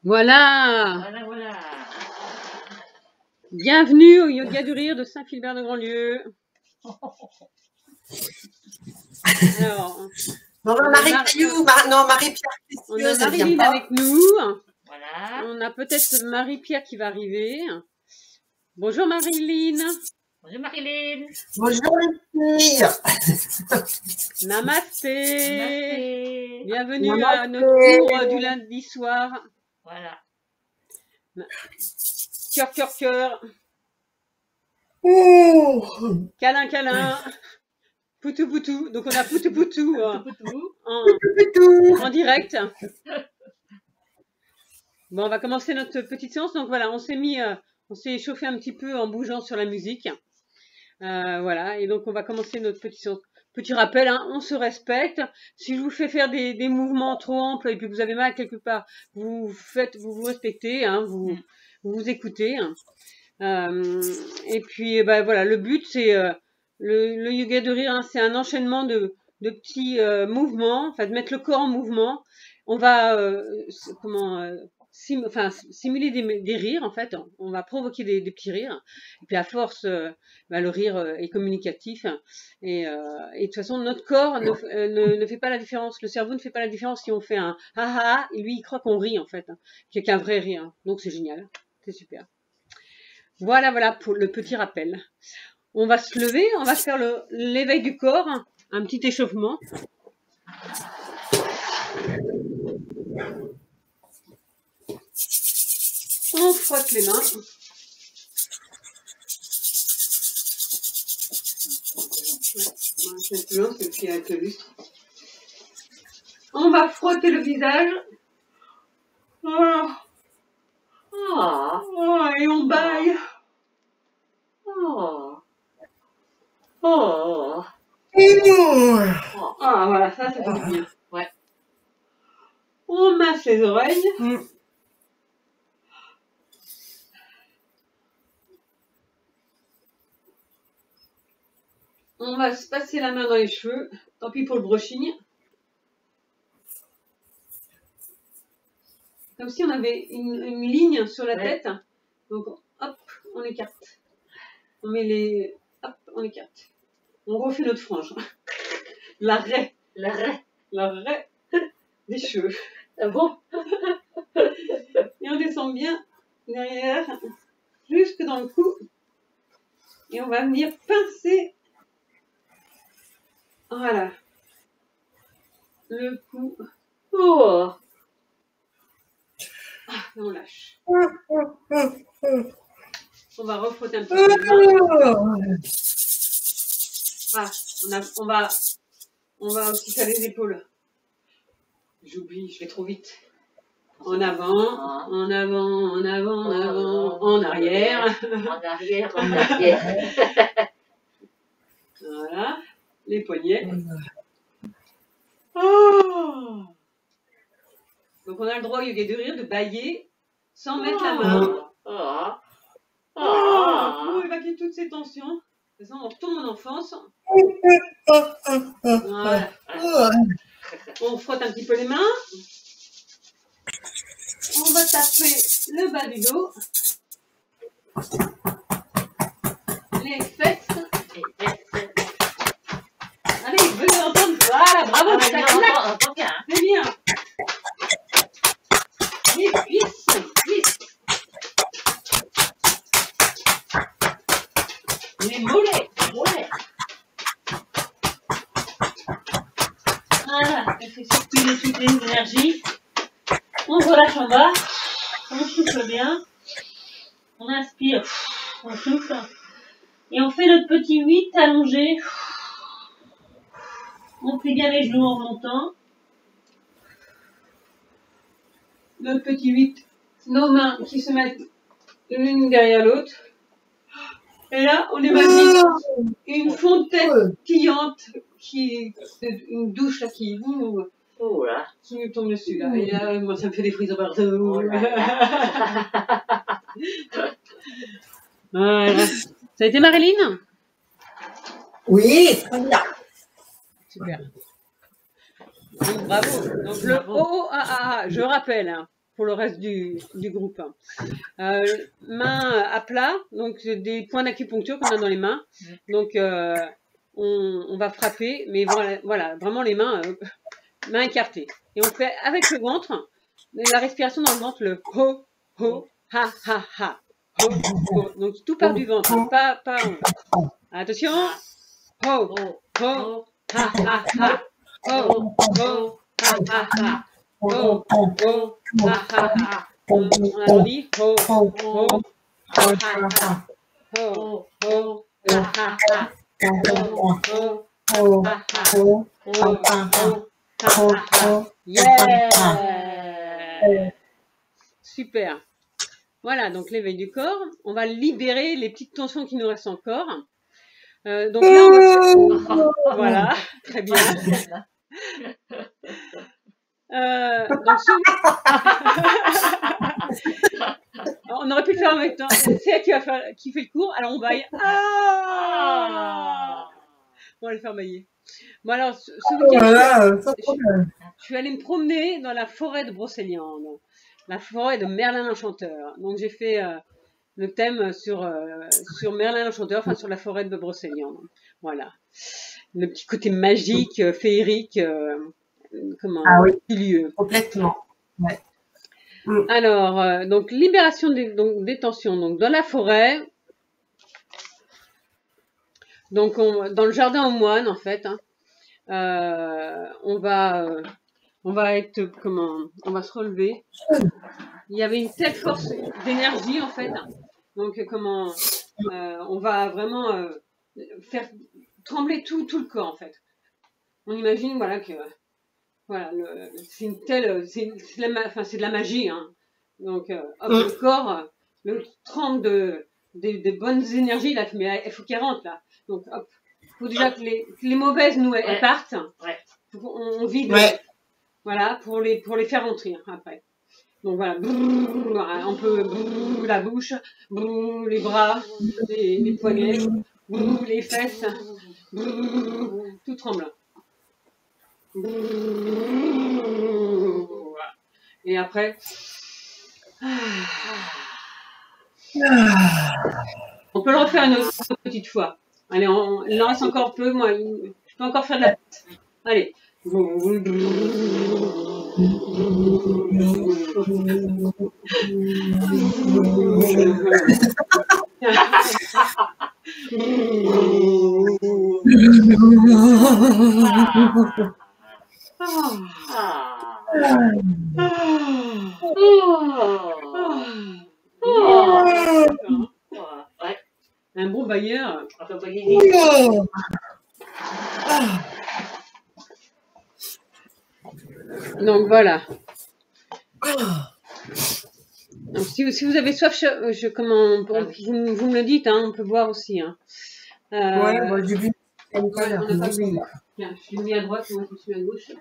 Voilà. Voilà, voilà. Bienvenue au Yoga du Rire de Saint-Philbert-de-Grandlieu. Alors, Non, Marie-Pierre on a Précieuse, Marie-Lyne avec nous. Voilà. On a peut-être Marie-Pierre qui va arriver. Bonjour Marie-Lyne. Bonjour Marie-Lyne. Bonjour les filles. Namasté. Namasté. Bienvenue Namasté. à notre cours du lundi soir. Voilà. Cœur, cœur, cœur. Oh. Câlin, câlin. Poutou, poutou. Donc on a poutou, poutou en direct. Bon, on va commencer notre petite séance. Donc voilà, on s'est échauffé un petit peu en bougeant sur la musique. Voilà, et donc on va commencer notre petite séance. Petit rappel, hein, on se respecte. Si je vous fais faire des mouvements trop amples et puis que vous avez mal quelque part, vous vous respectez, hein, vous écoutez. Et puis voilà, le but c'est le yoga de rire, hein, c'est un enchaînement de petits mouvements, enfin de mettre le corps en mouvement. On va simuler des rires en fait. On va provoquer des petits rires. Et puis à force, le rire est communicatif. Et de toute façon, notre corps ne fait pas la différence. Le cerveau ne fait pas la différence si on fait un ah ah. Et lui, il croit qu'on rit en fait, hein, qu'il n'y a qu'un vrai rire. Donc c'est génial, c'est super. Voilà pour le petit rappel. On va se lever, on va faire l'éveil du corps, un petit échauffement. On frotte les mains. On va frotter le visage. Et on baille. Voilà, ça fait du bien. Ouais. On masse les oreilles. On va se passer la main dans les cheveux. Tant pis pour le brushing. Comme si on avait une ligne sur la tête. Donc, hop, on écarte. On met hop, on écarte. On refait notre frange. L'arrêt des cheveux. Ah bon? Et on descend bien derrière, jusque dans le cou. Et on va venir pincer. Voilà. Le cou. On lâche. On va refrotter un petit peu les mains. On va aussi faire les épaules. J'oublie, je vais trop vite. En avant, en arrière. En arrière. Voilà, les poignets. Donc on a le droit au yoga de rire de bâiller sans mettre la main. Pour évacuer toutes ces tensions. De toute façon, on retourne en enfance. Voilà. On frotte un petit peu les mains. On va taper le bas du dos. Les fesses. Allez, venez entendre. Voilà, bravo, ça claque. C'est bien. Les cuisses. Les mollets. Voilà, ça fait circuler toutes les énergies. On relâche en bas. On souffle bien. On inspire. On souffle. Et on fait notre petit 8 allongé. On plie bien les genoux en montant. Notre petit 8. Nos mains qui se mettent l'une derrière l'autre. Et là, on imagine une fontaine une douche là, Oh là. qui nous tombe dessus là. Et là, moi, ça me fait des frissons partout. Oh là là. Voilà. Ça a été Marilyn? Oui, très bien. Super. Donc, bravo. Donc le OOAA, je rappelle, hein, pour le reste du groupe. Main à plat, donc des points d'acupuncture qu'on a dans les mains. Donc on va frapper, mais voilà vraiment les mains, mains écartées. Et on fait avec le ventre, la respiration dans le ventre, le ho, ho, ha, ha, ha. Ho, ho. Donc tout part du ventre, hein, pas en haut. Attention. Ho, ho, ha, ha, ha. Ho, ho, ha, ha, ha. Ho, ho, ha, ha, ha. On dit ho, ho, ha, ha, ha. Ho, ho, ha, ha, ha. Ho, ho, ha, ha. Ho, ho, ha, ha, ha. Yeah! Super. Voilà, donc l'éveil du corps. On va libérer les petites tensions qui nous restent encore. Donc là, on va... Voilà, très bien. Donc on aurait pu le faire en même temps. C'est elle qui fait le cours. Alors on baille. Ah, on va le faire bailler. Bon alors, ce week-end, je suis allée me promener dans la forêt de Brocéliande, la forêt de Merlin l'Enchanteur. Donc j'ai fait le thème sur Merlin l'Enchanteur, enfin sur la forêt de Brocéliande. Voilà. Le petit côté magique, féerique, du lieu. Complètement. Ouais. Alors, donc libération des tensions. Donc dans la forêt, donc dans le jardin aux moines en fait, hein, on va être on va se relever. Il y avait une telle force d'énergie en fait. Donc on va vraiment faire trembler tout le corps en fait. On imagine voilà que c'est une telle c'est de la magie hein. Donc le corps le tremble des bonnes énergies là, mais il faut qu'elles rentrent là. Donc hop, faut déjà que les mauvaises elles partent. Ouais. On vide voilà pour les faire rentrer après. Donc voilà, on peut la bouche, les bras, les poignets, les fesses, tout tremble. Et après, on peut le refaire une autre petite fois. Allez, il en reste encore peu, moi, je peux encore faire de la... Allez. Un bon bailleur. Donc voilà. Donc, si vous avez soif, vous me le dites, hein, on peut boire aussi. Hein. Moi j'ai vu. On n'a pas bu. Tiens, je l'ai mis à droite, moi je me suis mis à gauche.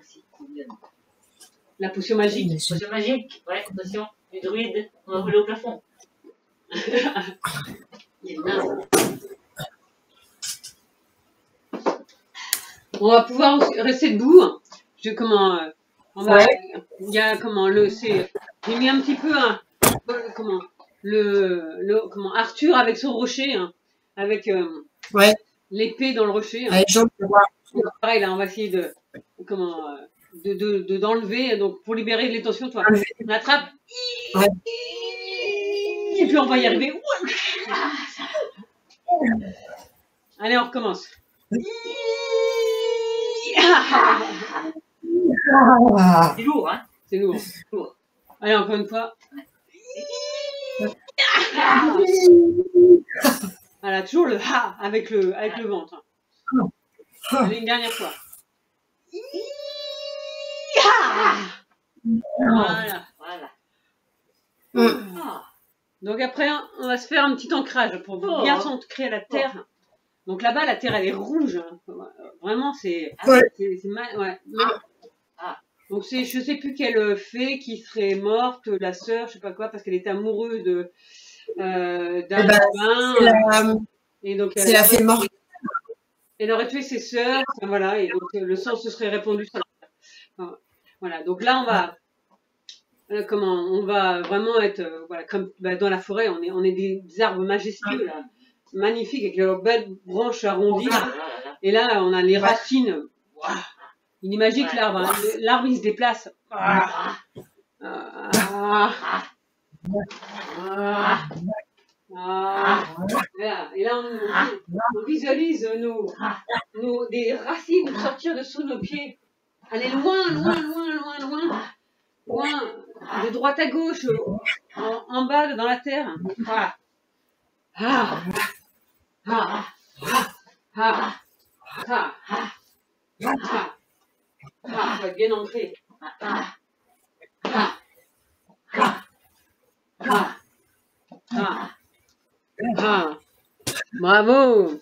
La potion magique. Potion magique, ouais, attention, du druide, on va rouler au plafond. On va pouvoir aussi rester debout. Il y a j'ai mis un petit peu Arthur avec son rocher, hein, avec l'épée dans le rocher. Hein. Donc, pareil là, on va essayer d'enlever, donc pour libérer les tensions, toi. On attrape. Et puis on va y arriver. Allez, on recommence. C'est lourd, hein? C'est lourd. Allez, encore une fois. Voilà, toujours le ha avec le ventre. Allez, une dernière fois. Voilà. Donc après, on va se faire un petit ancrage pour bien s'ancrer à la terre. Donc là-bas, la terre, elle est rouge. Hein. Vraiment, c'est Ouais. ouais. Donc je sais plus quelle fée qui serait morte, la sœur, je sais pas quoi, parce qu'elle était amoureuse d'un rabbin. Et donc c'est la fée morte. Elle aurait tué ses sœurs, enfin, voilà, et donc le sang se serait répandu sur la terre. Enfin, voilà, donc là on va on va vraiment être voilà, comme dans la forêt, on est des arbres majestueux là, magnifiques avec leurs belles branches arrondies. Et là on a les racines. Wow. Il imagine que l'arbre, hein, l'arbre il se déplace. Et là on visualise des racines sortir de sous nos pieds, aller loin, de droite à gauche, en bas, dans la terre. Faut être bien ancré. Bravo.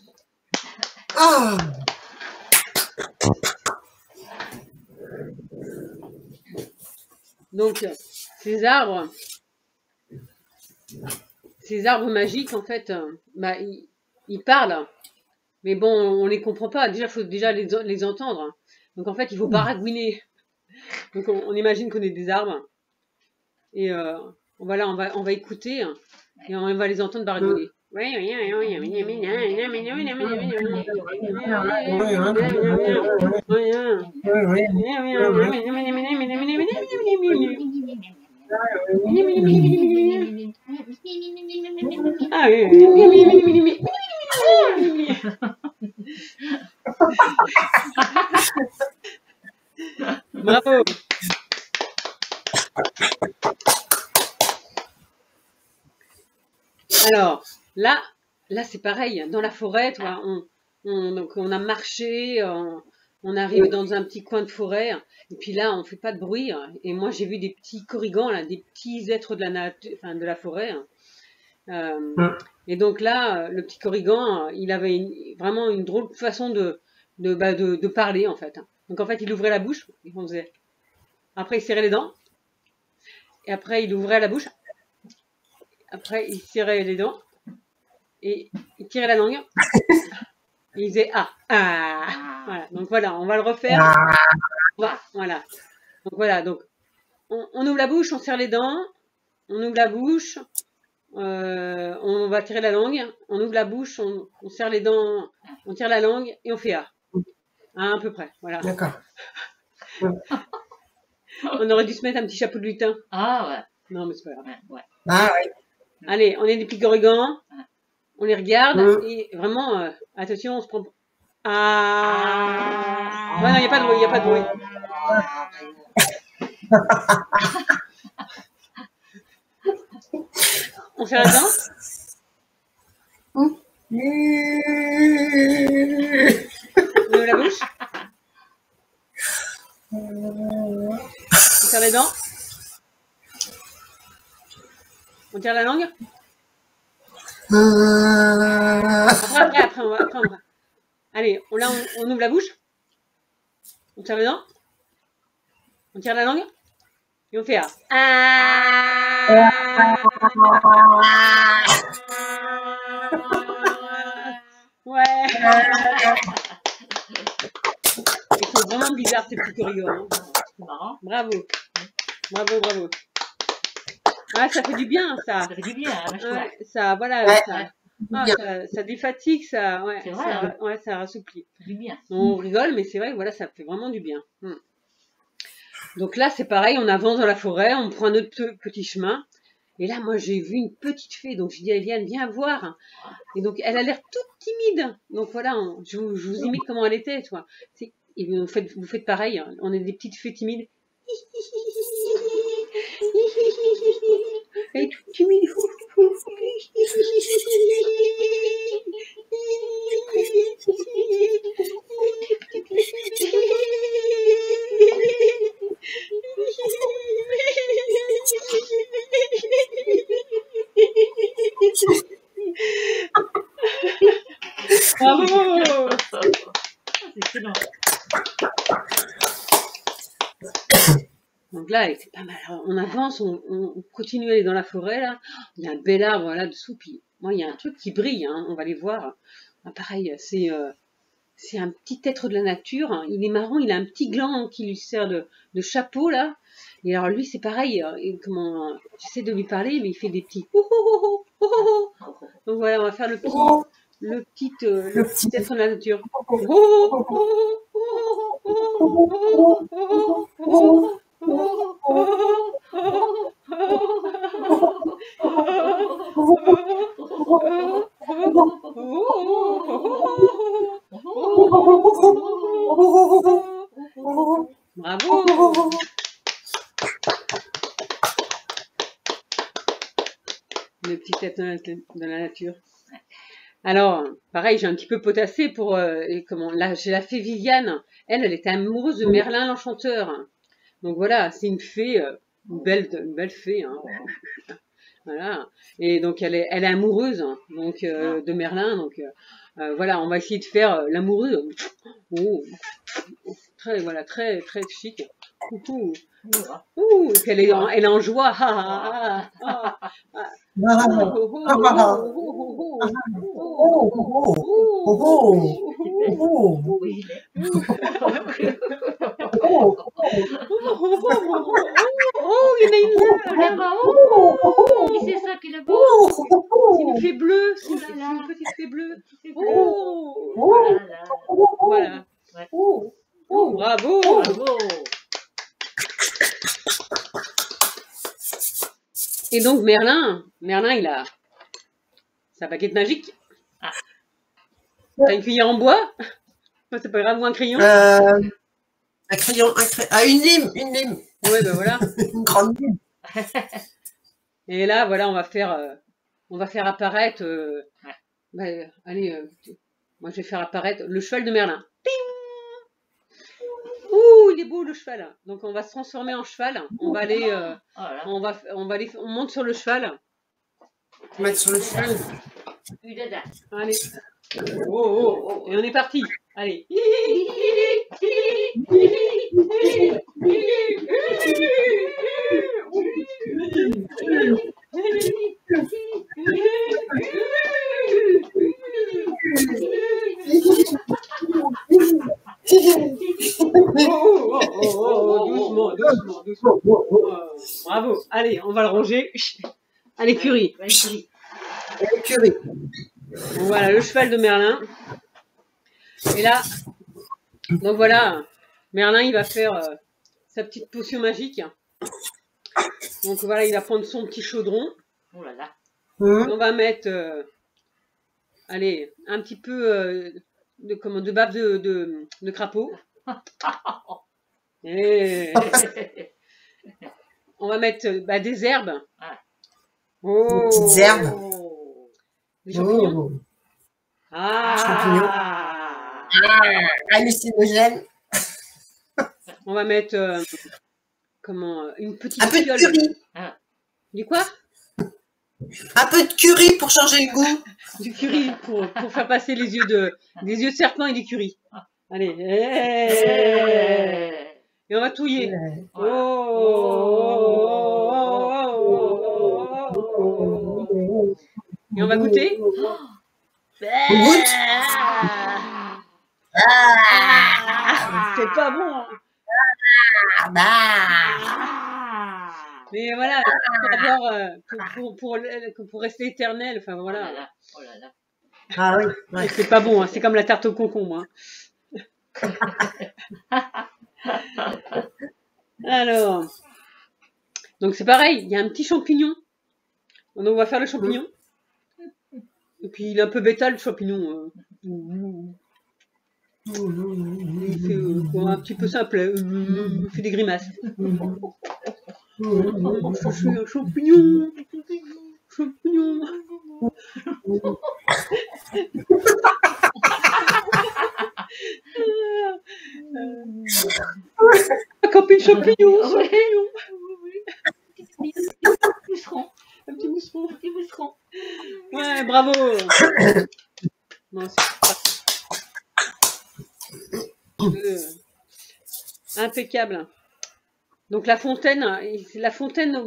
Donc, ces arbres magiques, en fait, ils parlent. Mais bon, on les comprend pas. Déjà, il faut déjà les entendre. Donc, en fait, il faut baragouiner. Donc, on imagine qu'on est des arbres. Et on va écouter. Et on va les entendre baragouiner. Bravo. Alors, là c'est pareil. Dans la forêt, toi, donc on a marché, on arrive dans un petit coin de forêt, et puis là, on fait pas de bruit. Et moi, j'ai vu des petits corrigans, là, des petits êtres de la nature, enfin, de la forêt. Et donc là, le petit corrigan, il avait vraiment une drôle de façon de parler, en fait. Donc en fait, il ouvrait la bouche, après il serrait les dents, et après il ouvrait la bouche, après il serrait les dents, et il tirait la langue, et il disait voilà. Donc voilà, on va le refaire. Voilà. Donc voilà, donc on ouvre la bouche, on serre les dents, on ouvre la bouche, on va tirer la langue, on ouvre la bouche, on serre les dents, on tire la langue et on fait à peu près, voilà. D'accord. On aurait dû se mettre un petit chapeau de lutin. Ah ouais. Non, mais c'est pas grave. Ouais. Ah ouais. Allez, on est des petits corrigans, on les regarde et vraiment, attention, on se prend. Ouais, non, il n'y a pas de bruit, il n'y a pas de bruit. On serre la dent. On ouvre la bouche. On serre les dents. On tire la langue. Après, on va. Allez, là, on ouvre la bouche. On tire les dents. On tire la langue. Et on fait Ouais. Ils sont vraiment bizarres, ces petits corrigans. Marrant. Bravo. Ah, ça fait du bien, ça. Ça fait du bien, hein, ouais, ça, voilà, ouais. ça défatigue, ça, ouais, c'est vrai, ouais, ça rassouplit. Ça fait du bien. On rigole, mais c'est vrai que voilà, ça fait vraiment du bien. Donc là, c'est pareil, on avance dans la forêt, on prend notre petit chemin. Et là, moi, j'ai vu une petite fée, donc je dis à Eliane, viens voir. Et donc, elle a l'air toute timide. Donc voilà, je vous imite comment elle était, tu vois. Et vous faites pareil, hein. On est des petites fées timides. Elle est toute timide. Bravo. Donc là, c'est pas mal. Alors, on avance, on continue à aller dans la forêt, là. Il y a un bel arbre là-dessous, puis moi, il y a un truc qui brille, hein, on va aller voir. Ah, pareil, c'est un petit être de la nature. Hein. Il est marron, il a un petit gland qui lui sert de chapeau, là. Et alors, lui, c'est pareil. J'essaie de lui parler, mais il fait des petits... Oh, oh, oh, oh, oh, oh. Donc voilà, on va faire le petit être de la nature. Bravo! Le petit tête de la nature. Alors, pareil, j'ai un petit peu potassé pour... là, j'ai la fée Viviane. Elle était amoureuse de Merlin l'Enchanteur. Donc voilà, c'est une fée, une belle fée. Hein. Voilà. Et donc, elle est amoureuse donc, de Merlin. Donc voilà, on va essayer de faire l'amoureux. Oh, très chic. Elle est en joie. Il y en a une là. C'est ça qui est là-bas. C'est une fée bleue. C'est une petite fée bleue. Voilà. Bravo. Et donc Merlin, il a sa baguette magique. T'as une cuillère en bois? C'est pas grave, ou un crayon? Un crayon, une lime. Ouais, ben voilà. Une grande lime. Et là, voilà, on va faire apparaître. Allez, moi je vais faire apparaître le cheval de Merlin. Ping! Ouh, il est beau le cheval. Donc on va se transformer en cheval. On va aller, on monte sur le cheval. Mettre sur le cheval. Allez. Oh. Et on est parti. Allez. Doucement. Bravo. Allez, on va le ronger. À l'écurie. Voilà, le cheval de Merlin. Et là, donc voilà, Merlin, il va faire sa petite potion magique. Donc voilà, il va prendre son petit chaudron. Oh là là. On va mettre, allez, un petit peu de bave de crapaud. Et on va mettre des herbes. Des petites herbes. Des champignons. Champignons. Hallucinogène. On va mettre une petite un peu de curry. Du quoi? Un peu de curry pour changer le goût. Du curry pour faire passer des yeux de serpent et du curry. Allez. Et on va touiller. Et on va goûter. On goûte. C'est pas bon. Mais voilà, pour rester éternel, enfin voilà. Oh là là. Ah oui. Ouais. C'est pas bon, hein, c'est comme la tarte au concombre. Hein. Alors, donc c'est pareil, il y a un petit champignon. Donc on va faire le champignon. Et puis il est un peu bêta le champignon. Il fait un petit peu simple. Il fait des grimaces. Je suis un champignon. Camper champignon. Un petit mousseron. Ouais, bravo. Bon, c'est Impeccable. Donc la fontaine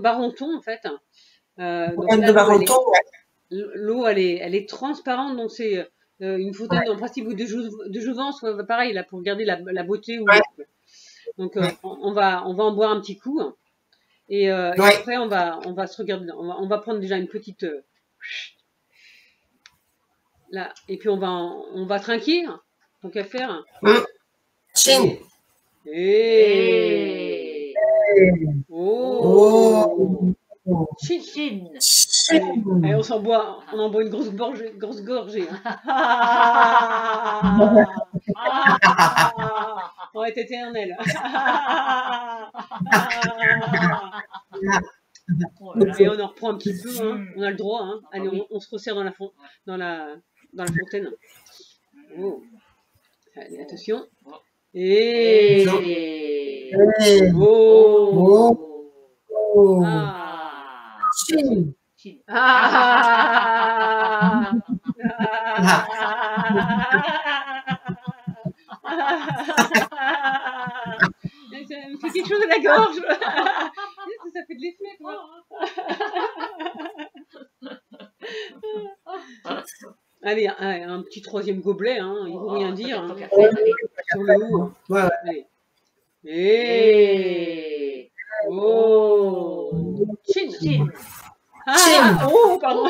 Barenton en fait. Donc Fontaine de Barenton, ouais. l'eau elle est transparente, donc c'est une fontaine en principe de jouvence, pareil là pour garder la beauté. Ouais. Donc on va en boire un petit coup et après on va se regarder, on va prendre déjà une petite là et puis on va trinquer, tant qu'à faire. Chin. Et Oh. Chin. Chine. Allez, on en boit une grosse gorgée. On va être éternel. Et on en reprend un petit peu, hein. On a le droit, hein. Allez, on se resserre dans la fontaine. Oh. Allez, attention. Et oh. Ah. Chin. Ah. Ça me fait quelque chose de la gorge. Ça fait de l'effet, quoi. Allez, un petit troisième gobelet, hein. Il ne vaut rien dire. Hein. Sur le haut. Ouais. Allez. Et oh. Chin. Ah, oh, pardon.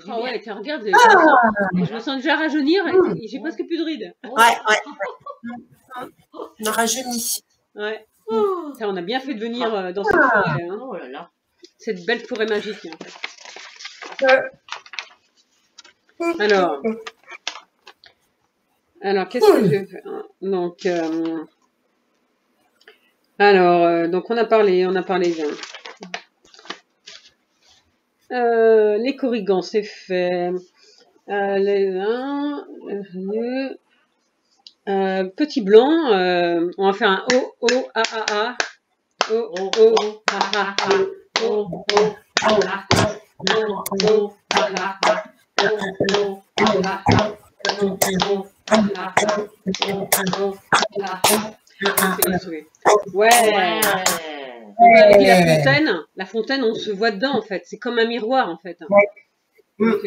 Ah ouais, tiens, regarde, je me sens déjà rajeunir, j'ai presque plus de rides. Ouais. On a rajeuni. Ouais. Tiens, on a bien fait de venir dans cette forêt, hein. Oh là là. Cette belle forêt magique. Hein. Ouais. Alors, qu'est-ce que je fais? Donc, donc on a parlé bien. Les corrigans, c'est fait. Petit blanc, on va faire un O, O, A, A, A. O, O, A, A, A. O, O, A, A, A. O, O, A, A, A. Ouais. La fontaine, on se voit dedans en fait. C'est comme un miroir en fait. Donc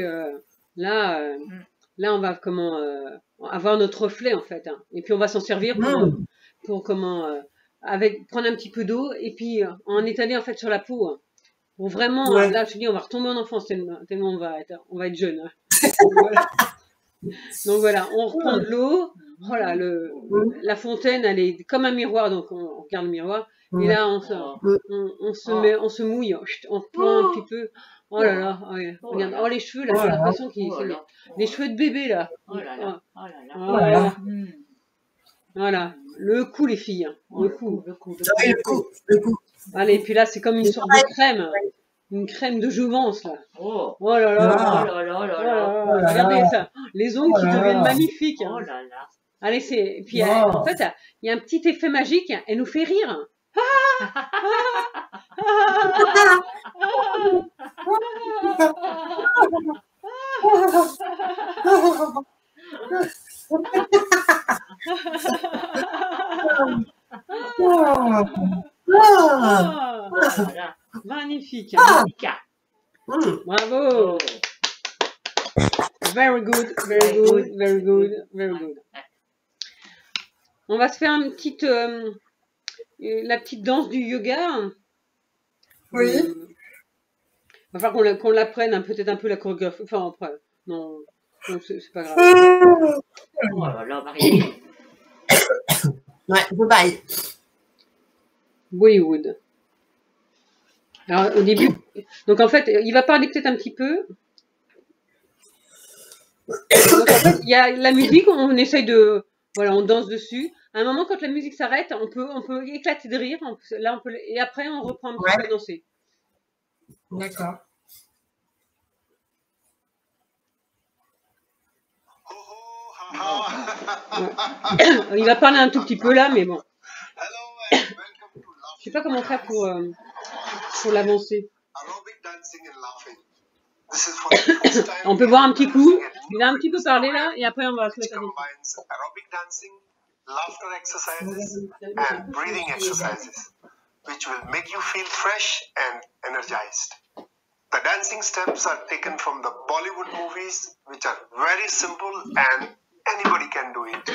là, on va avoir notre reflet en fait. Et puis on va s'en servir pour prendre un petit peu d'eau et puis en étaler en fait sur la peau. Pour vraiment, là je te dis, on va retomber en enfance tellement on va être jeune. Donc voilà, on reprend de l'eau. Voilà, la fontaine, elle est comme un miroir, donc on regarde le miroir. Et là, on se mouille, on reprend un petit peu. Oh là là, regarde, les cheveux là, j'ai l'impression qu'ils sont les cheveux de bébé là. Voilà, le cou les filles, le cou. Allez, puis là, c'est comme une sorte de crème. Une crème de jouvence là. Oh là là. Regardez ça. Les ongles qui deviennent magnifiques. Hein. Allez, et puis en fait, il y a un petit effet magique. Elle nous fait rire. Magnifique. Bravo. Very good. On va se faire la petite danse du yoga. Oui. Il va falloir qu'on l'apprenne peut-être un peu la chorégraphie. Enfin, après, non c'est pas grave. Oh là là, Marie. Ouais, bye. Bollywood. Alors, au début, donc en fait, il va parler peut-être un petit peu. Donc en fait, il y a la musique, on essaye on danse dessus. À un moment, quand la musique s'arrête, on peut éclater de rire. Là, et après, on reprend un petit peu à danser. D'accord. Il va parler un tout petit peu là, mais bon. Je sais pas comment faire pour pour l'avancer. Aerobic dancing and laughing. This is for the first time On peut voir un petit coup. Il a un petit peu parlé là, et après on va se which mettre à danser. combines aerobic dancing, laughter exercises, and breathing exercises, which will make you feel fresh and energized. The dancing steps are taken from the Bollywood movies, which are very simple and anybody can do it.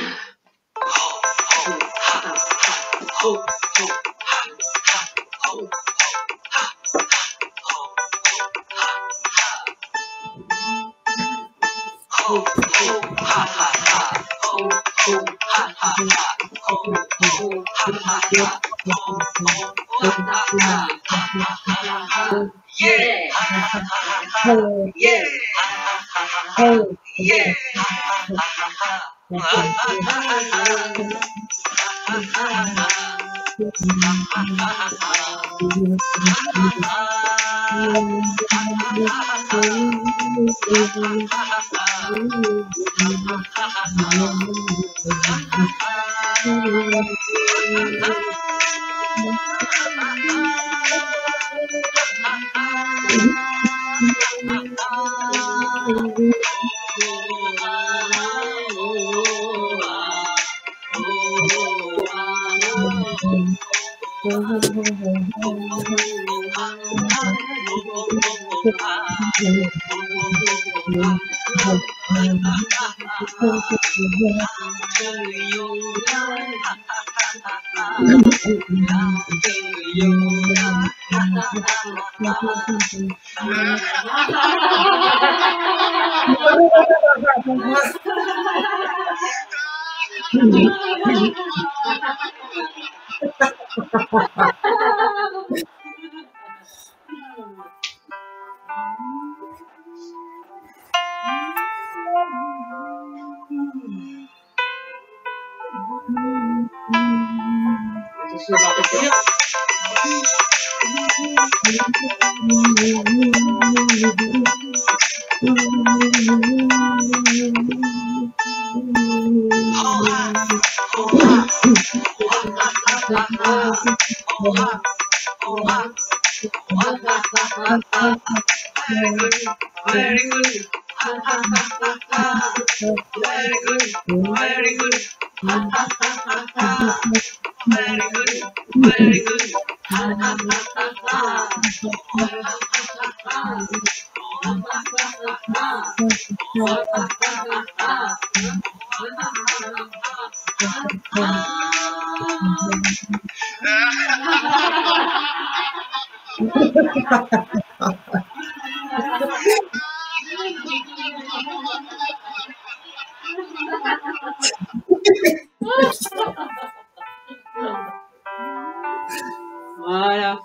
Voilà.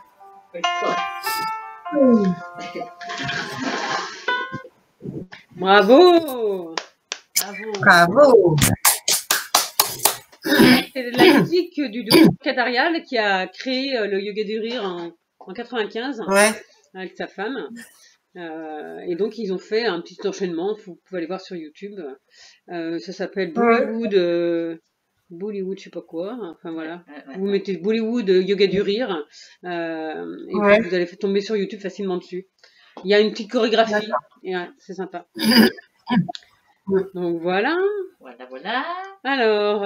Bravo. Bravo. C'est la musique du docteur Katarial qui a créé le yoga du rire en 95 Ouais. avec sa femme. Et donc ils ont fait un petit enchaînement, vous pouvez aller voir sur YouTube. Ça s'appelle Bollywood, Bollywood, je sais pas quoi. Enfin voilà. Vous mettez Bollywood yoga du rire et puis vous allez tomber sur YouTube facilement dessus. Il y a une petite chorégraphie et c'est sympa. Donc voilà. Voilà. Alors,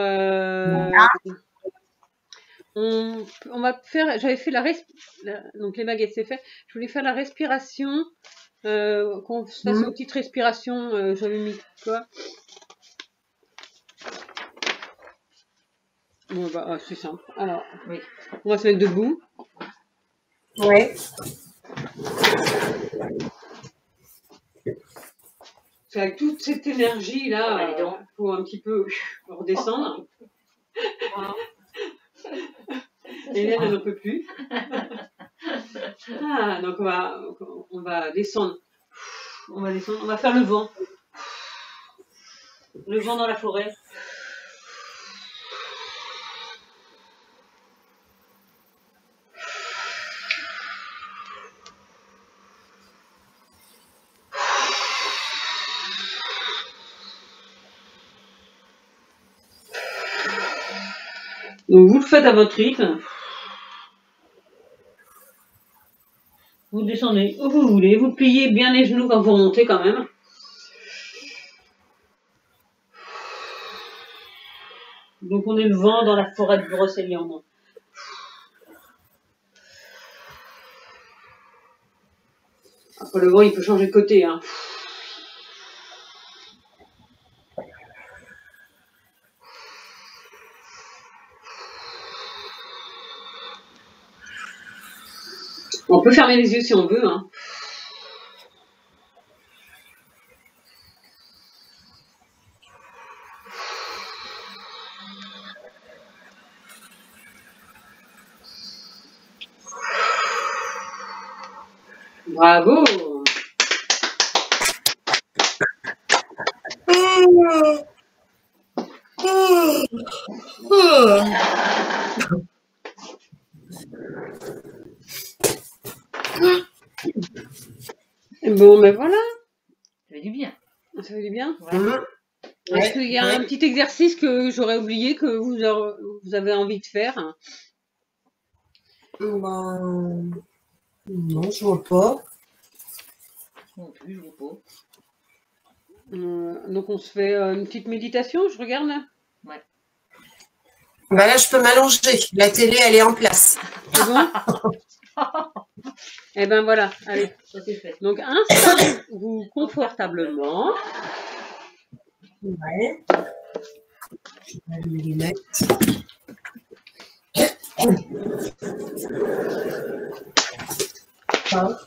on va faire. J'avais fait donc les baguettes c'est fait. Je voulais faire la respiration. Qu'on fasse une petite respiration. J'avais mis quoi? Bon, bah, c'est simple. Alors, on va se mettre debout. Ouais. Avec toute cette énergie là, il faut un petit peu redescendre. Hélène, elle n'en peut plus. Donc on va descendre. On va faire le vent. Le vent dans la forêt. Donc vous le faites à votre rythme. Vous descendez où vous voulez. Vous pliez bien les genoux quand vous remontez quand même. Donc on est le vent dans la forêt de Brocéliande. Après le vent il peut changer de côté. Hein. On peut fermer les yeux si on veut. Hein. Bravo. Bon, ben voilà. Ça fait du bien. Ça fait du bien. Ouais. Est-ce qu'il y a un petit exercice que j'aurais oublié que vous avez envie de faire? Ben, non, je vois pas. Non plus, je vois pas. Donc on se fait une petite méditation, je regarde là. Ouais. Ben là, je peux m'allonger. La télé, elle est en place. C'est bon? Eh ben voilà, allez. Ça c'est fait. Donc installez-vous confortablement. Ouais. Je vais mettre mes lunettes. Ah.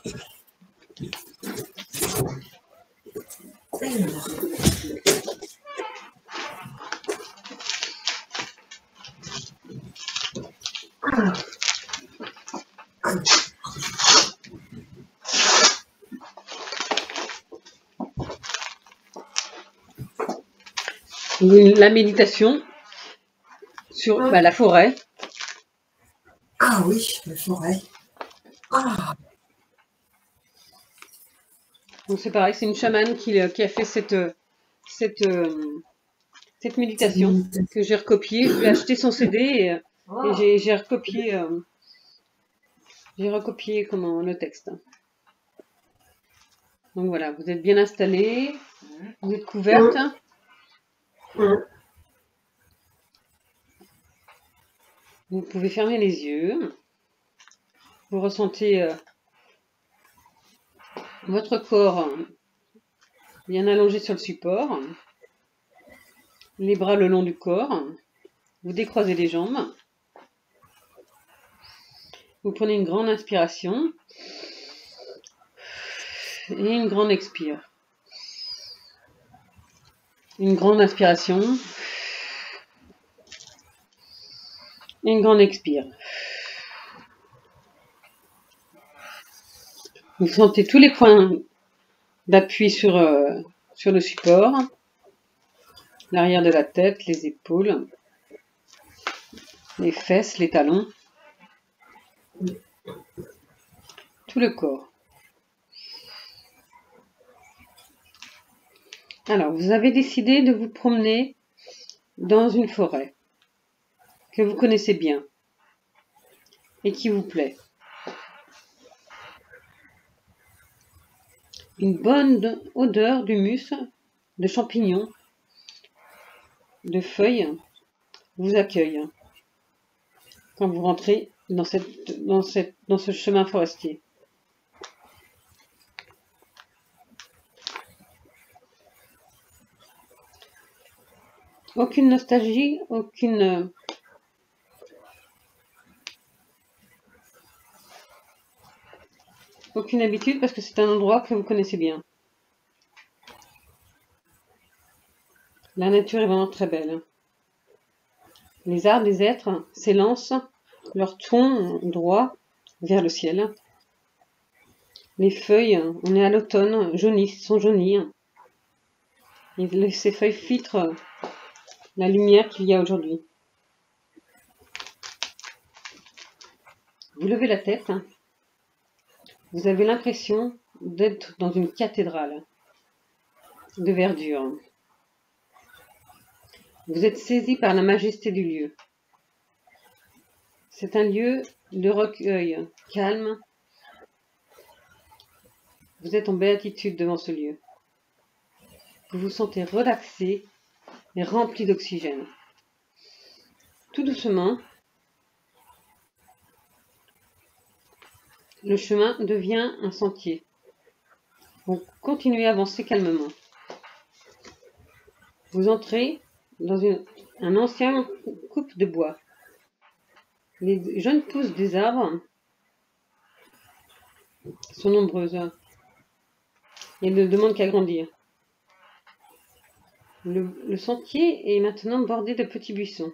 La méditation sur la forêt. Ah oui, la forêt. Ah. Donc c'est pareil, c'est une chamane qui a fait cette méditation que j'ai recopiée. Je lui ai acheté son CD et j'ai recopié comment le texte. Donc voilà, vous êtes bien installés, vous êtes couverte. Vous pouvez fermer les yeux. Vous ressentez votre corps bien allongé sur le support. Les bras le long du corps. Vous décroisez les jambes. Vous prenez une grande inspiration et une grande expire. Une grande inspiration et une grande expire. Vous sentez tous les points d'appui sur le support, l'arrière de la tête, les épaules, les fesses, les talons, tout le corps. Alors, vous avez décidé de vous promener dans une forêt que vous connaissez bien et qui vous plaît. Une bonne odeur d'humus, de champignons, de feuilles vous accueille quand vous rentrez dans ce chemin forestier. Aucune nostalgie, aucune habitude parce que c'est un endroit que vous connaissez bien. La nature est vraiment très belle. Les arbres, les êtres s'élancent leur tronc droit vers le ciel. Les feuilles, on est à l'automne, sont jaunies. Et ces feuilles filtrent la lumière qu'il y a aujourd'hui. Vous levez la tête. Vous avez l'impression d'être dans une cathédrale de verdure. Vous êtes saisi par la majesté du lieu. C'est un lieu de recueil calme Vous êtes en béatitude devant ce lieu. Vous vous sentez relaxé et rempli d'oxygène. Tout doucement, le chemin devient un sentier. Vous continuez à avancer calmement. Vous entrez dans un ancien coupe de bois. Les jeunes pousses des arbres sont nombreuses et ne demandent qu'à grandir. Le sentier est maintenant bordé de petits buissons.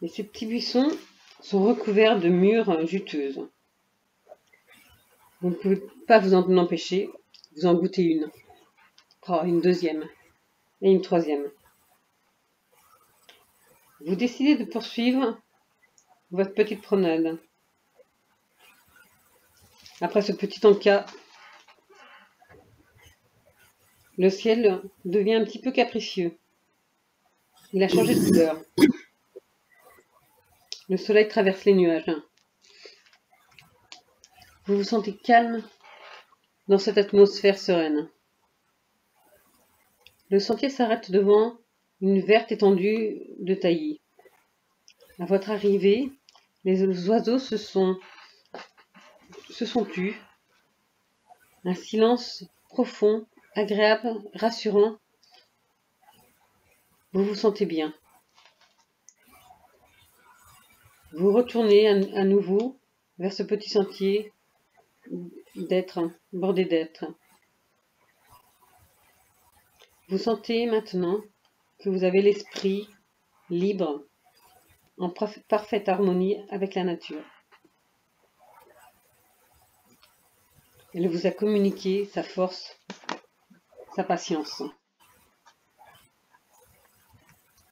Et ces petits buissons sont recouverts de mûres juteuses. Vous ne pouvez pas vous en empêcher, vous en goûtez une. Oh, une deuxième et une troisième. Vous décidez de poursuivre votre petite promenade. Après ce petit encas, le ciel devient un petit peu capricieux. Il a changé de couleur. Le soleil traverse les nuages. Vous vous sentez calme dans cette atmosphère sereine. Le sentier s'arrête devant une verte étendue de taillis. À votre arrivée, les oiseaux se sont tus. Un silence profond, agréable, rassurant. Vous vous sentez bien. Vous retournez à nouveau vers ce petit sentier d'être, bordé d'être. Vous sentez maintenant que vous avez l'esprit libre, en parfaite harmonie avec la nature. Elle vous a communiqué sa force, sa patience.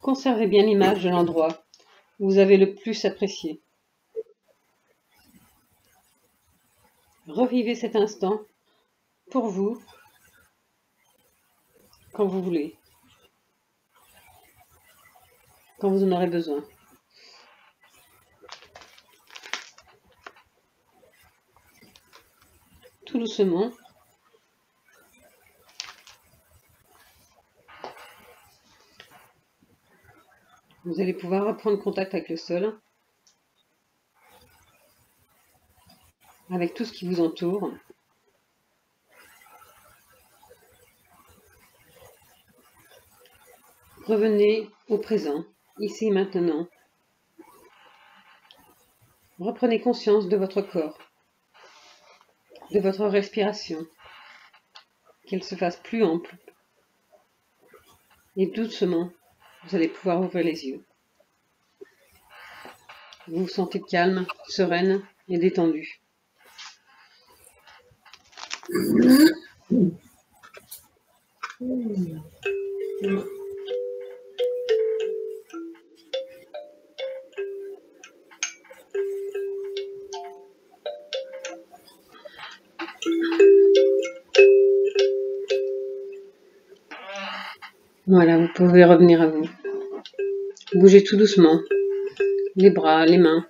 Conservez bien l'image de l'endroit où vous avez le plus apprécié. Revivez cet instant pour vous, quand vous voulez, quand vous en aurez besoin. Tout doucement, vous allez pouvoir reprendre contact avec le sol, avec tout ce qui vous entoure. Revenez au présent, ici et maintenant. Reprenez conscience de votre corps, de votre respiration, qu'elle se fasse plus ample. Et doucement, vous allez pouvoir ouvrir les yeux. Vous vous sentez calme, sereine et détendue. Voilà, vous pouvez revenir à vous. Bougez tout doucement. Les bras, les mains,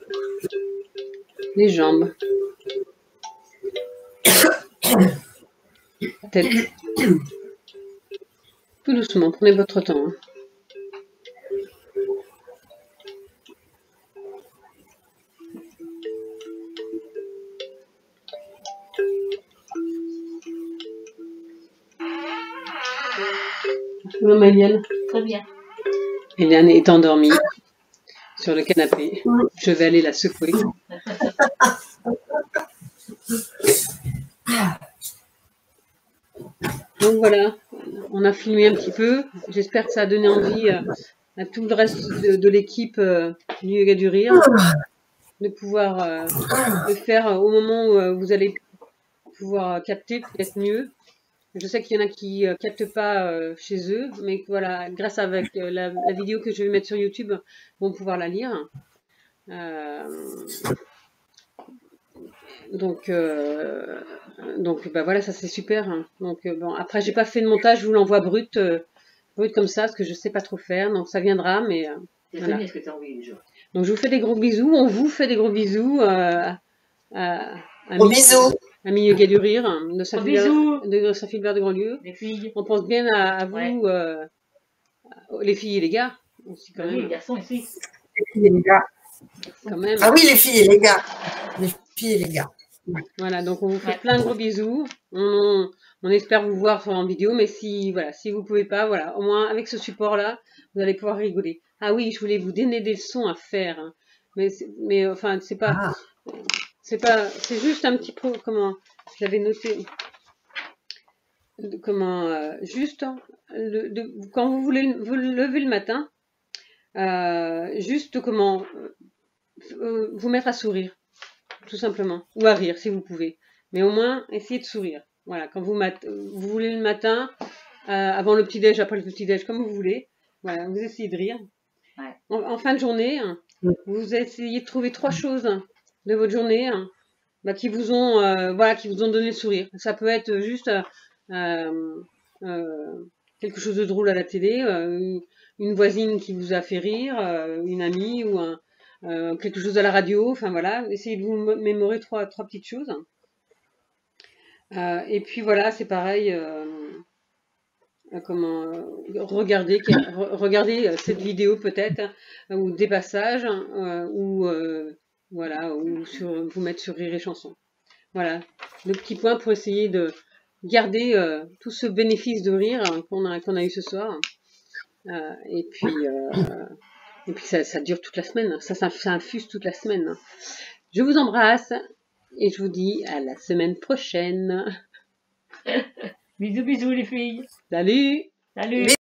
les jambes, la tête. Tout doucement, prenez votre temps. Bonjour Marielle. Très bien. Eliane est endormie sur le canapé. Je vais aller la secouer. Donc voilà, on a filmé un petit peu. J'espère que ça a donné envie à tout le reste de l'équipe du Yoga du Rire de pouvoir le faire au moment où vous allez pouvoir capter peut-être mieux. Je sais qu'il y en a qui captent pas chez eux, mais voilà, grâce à la vidéo que je vais mettre sur YouTube, vont pouvoir la lire. Donc bah voilà, ça c'est super. Donc bon, après j'ai pas fait de montage, je vous l'envoie brut comme ça, parce que je sais pas trop faire, donc ça viendra, mais voilà. Bien ce que tu as envoyé déjà. Donc je vous fais des gros bisous, on vous fait des gros bisous Gros bisous. Ami Yoga du Rire, de bisous. Saint-Philbert de Grandlieu. Les filles. On pense bien à vous, Ouais. les filles et les gars, aussi quand Oui, même. les garçons ici. Les filles et les gars. Quand même. Ah oui, les filles et les gars. Les filles et les gars. Voilà, donc on vous fait Ouais. plein de gros bisous. On espère vous voir en vidéo, mais si vous pouvez pas, voilà, au moins avec ce support-là, vous allez pouvoir rigoler. Ah oui, je voulais vous donner des leçons à faire, hein. Mais enfin, c'est pas, c'est juste un petit peu, comment, je l'avais noté, juste, quand vous voulez vous lever le matin, juste comment, vous mettre à sourire. Tout simplement. Ou à rire, si vous pouvez. Mais au moins, essayez de sourire. Voilà, quand vous voulez le matin, avant le petit-déj, après le petit-déj, comme vous voulez. Voilà, vous essayez de rire. Ouais. En fin de journée, vous essayez de trouver 3 choses de votre journée qui vous ont donné le sourire. Ça peut être juste quelque chose de drôle à la télé, une voisine qui vous a fait rire, une amie ou quelque chose à la radio, enfin voilà, essayez de vous mémorer trois petites choses. Et puis voilà, c'est pareil, regardez cette vidéo peut-être, ou des passages, ou vous mettre sur Rire et Chanson. Voilà, le petit point pour essayer de garder tout ce bénéfice de rire qu'on a eu ce soir. Et puis ça dure toute la semaine, ça infuse toute la semaine. Je vous embrasse et je vous dis à la semaine prochaine. Bisous, bisous les filles. Salut! Salut.